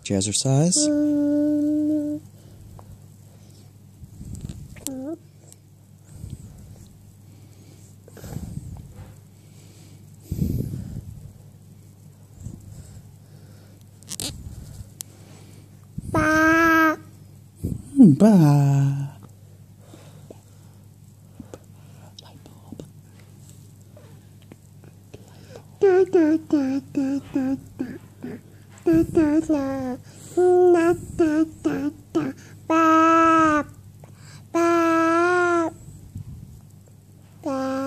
Jazzercise. Ba. Ba. Light bulb. Da da da da da da da da da da da da ba ba ba.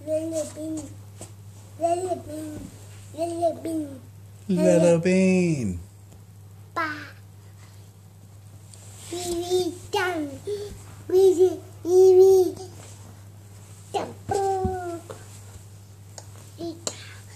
Yellow bin. Yellow bean. Yellow bean. Yellow bean. Ba. Wee done. Wee done. Ita.